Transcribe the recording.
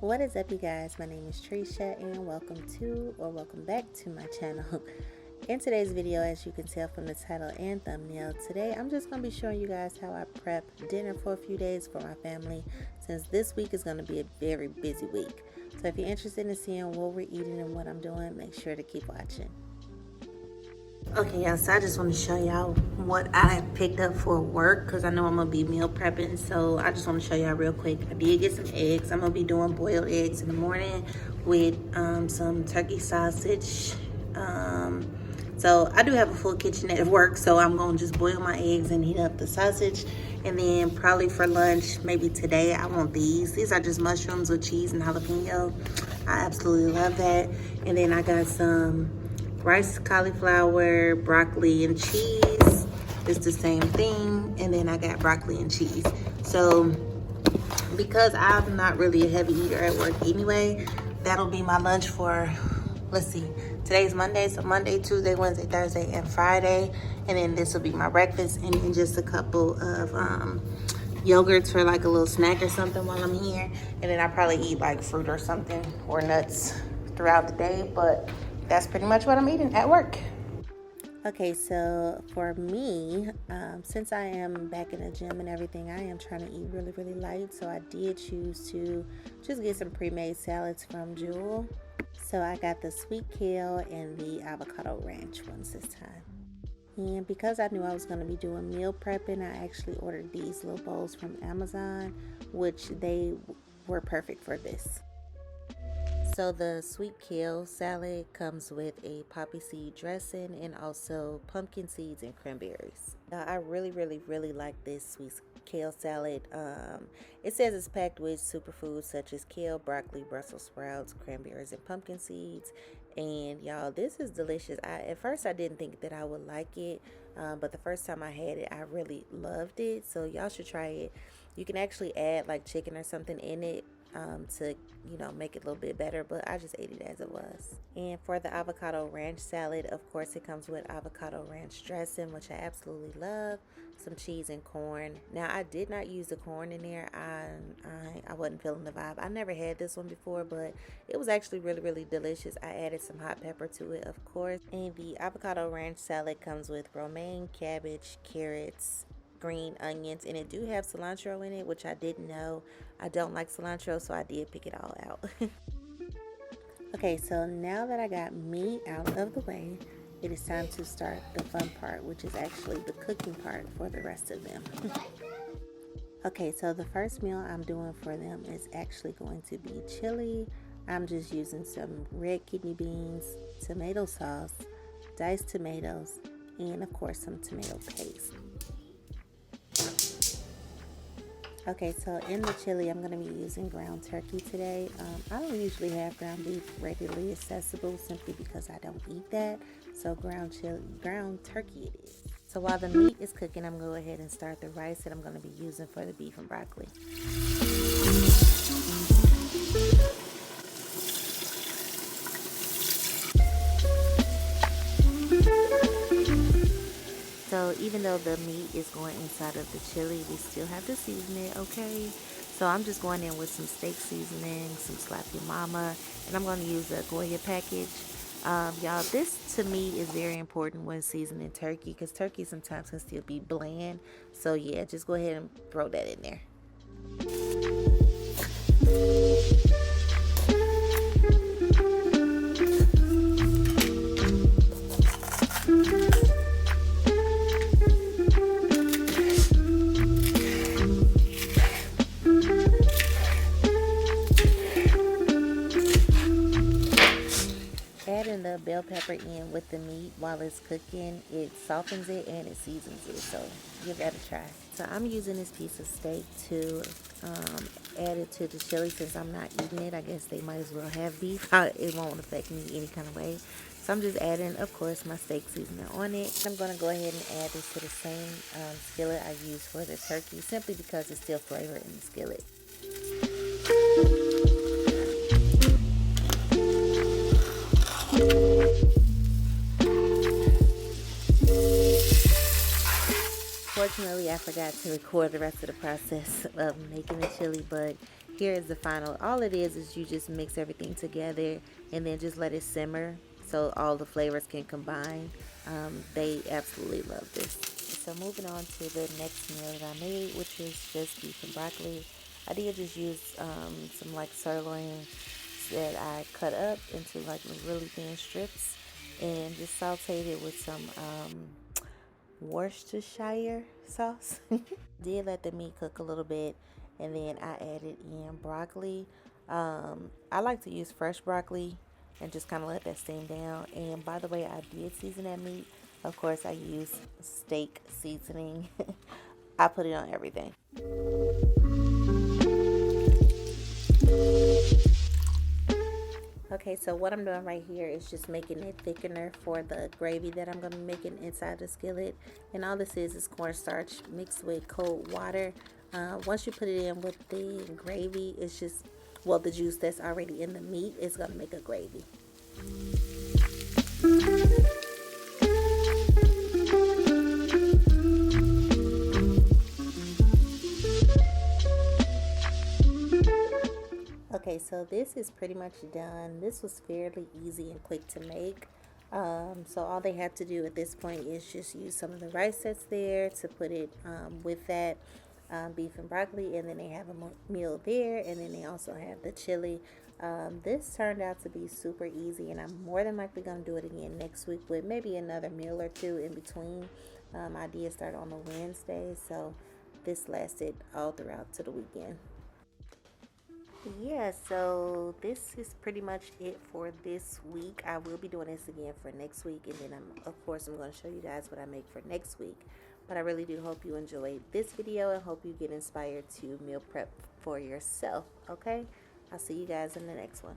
What is up, you guys? My name is Trisha, and welcome back to my channel. In today's video, as you can tell from the title and thumbnail, today I'm just going to be showing you guys how I prep dinner for a few days for my family, since this week is going to be a very busy week. So if you're interested in seeing what we're eating and what I'm doing, make sure to keep watching. Okay, y'all, so I just want to show y'all what I picked up for work, because I know I'm going to be meal prepping. So I just want to show y'all real quick. I did get some eggs. I'm going to be doing boiled eggs in the morning with some turkey sausage. So I do have a full kitchen at work, so I'm going to just boil my eggs and heat up the sausage. And then probably for lunch, maybe today, I want these. These are just mushrooms with cheese and jalapeno. I absolutely love that. And then I got some rice, cauliflower, broccoli, and cheese. It's the same thing. And then I got broccoli and cheese. So because I'm not really a heavy eater at work anyway, that'll be my lunch for, let's see, today's Monday, so Monday, Tuesday, Wednesday, Thursday, and Friday. And then this will be my breakfast, and then just a couple of yogurts for like a little snack or something while I'm here. And then I probably eat like fruit or something or nuts throughout the day, but that's pretty much what I'm eating at work. Okay, so for me, since I am back in the gym and everything, I am trying to eat really, really light. So I did choose to just get some pre-made salads from Jewel. So I got the sweet kale and the avocado ranch ones this time. And because I knew I was going to be doing meal prepping, I actually ordered these little bowls from Amazon, which they were perfect for this. So the sweet kale salad comes with a poppy seed dressing and also pumpkin seeds and cranberries. Now I really like this sweet kale salad. It says it's packed with superfoods such as kale, broccoli, Brussels sprouts, cranberries, and pumpkin seeds. And y'all, this is delicious. At first I didn't think that I would like it, but the first time I had it, I really loved it. So y'all should try it. You can actually add like chicken or something in it to, you know, make it a little bit better, but I just ate it as it was. And for the avocado ranch salad, of course, it comes with avocado ranch dressing, which I absolutely love, some cheese and corn. Now I did not use the corn in there. I wasn't feeling the vibe. I never had this one before, but it was actually really delicious. I added some hot pepper to it, of course. And the avocado ranch salad comes with romaine, cabbage, carrots, green onions, and it do have cilantro in it, which I didn't know. I don't like cilantro, so I did pick it all out. Okay, so now that I got meat out of the way, it is time to start the fun part, which is actually the cooking part for the rest of them. Okay, so the first meal I'm doing for them is actually going to be chili. I'm just using some red kidney beans, tomato sauce, diced tomatoes, and of course some tomato paste. Okay, so in the chili, I'm going to be using ground turkey today. I don't usually have ground beef readily accessible simply because I don't eat that. So ground turkey it is. So while the meat is cooking, I'm going to go ahead and start the rice that I'm going to be using for the beef and broccoli. So even though the meat is going inside of the chili, we still have to season it, okay? So I'm just going in with some steak seasoning, some Slap Your Mama, and I'm going to use a Goya package. Y'all, this to me is very important when seasoning turkey, because turkey sometimes can still be bland. So yeah, just go ahead and throw that in there. Adding the bell pepper in with the meat while it's cooking, it softens it and it seasons it, so give that a try. So I'm using this piece of steak to add it to the chili. Since I'm not eating it, I guess they might as well have beef. It won't affect me any kind of way. So I'm just adding, of course, my steak seasoning on it. I'm going to go ahead and add this to the same skillet I used for the turkey, simply because it's still flavored in the skillet. Unfortunately, I forgot to record the rest of the process of making the chili, but here is the final. All it is you just mix everything together and then just let it simmer so all the flavors can combine. They absolutely love this. So moving on to the next meal that I made, which is just beef and broccoli. I did just use some like sirloin that I cut up into like really thin strips and just sauteed it with some Worcestershire sauce. Did let the meat cook a little bit, and then I added in broccoli. I like to use fresh broccoli and just kind of let that steam down. And by the way, I did season that meat. Of course, I use steak seasoning. I put it on everything. Okay, so what I'm doing right here is just making a thickener for the gravy that I'm going to be making inside the skillet. And all this is cornstarch mixed with cold water. Once you put it in with the gravy, it's just, well, the juice that's already in the meat is going to make a gravy. Okay, so this is pretty much done. This was fairly easy and quick to make. So all they have to do at this point is just use some of the rice that's there to put it with that beef and broccoli, and then they have a meal there, and then they also have the chili. This turned out to be super easy, and I'm more than likely going to do it again next week with maybe another meal or two in between. I did start on a Wednesday, so this lasted all throughout to the weekend. Yeah, so this is pretty much it for this week. I will be doing this again for next week, and then of course I'm going to show you guys what I make for next week. But I really do hope you enjoyed this video and hope you get inspired to meal prep for yourself. Okay, I'll see you guys in the next one.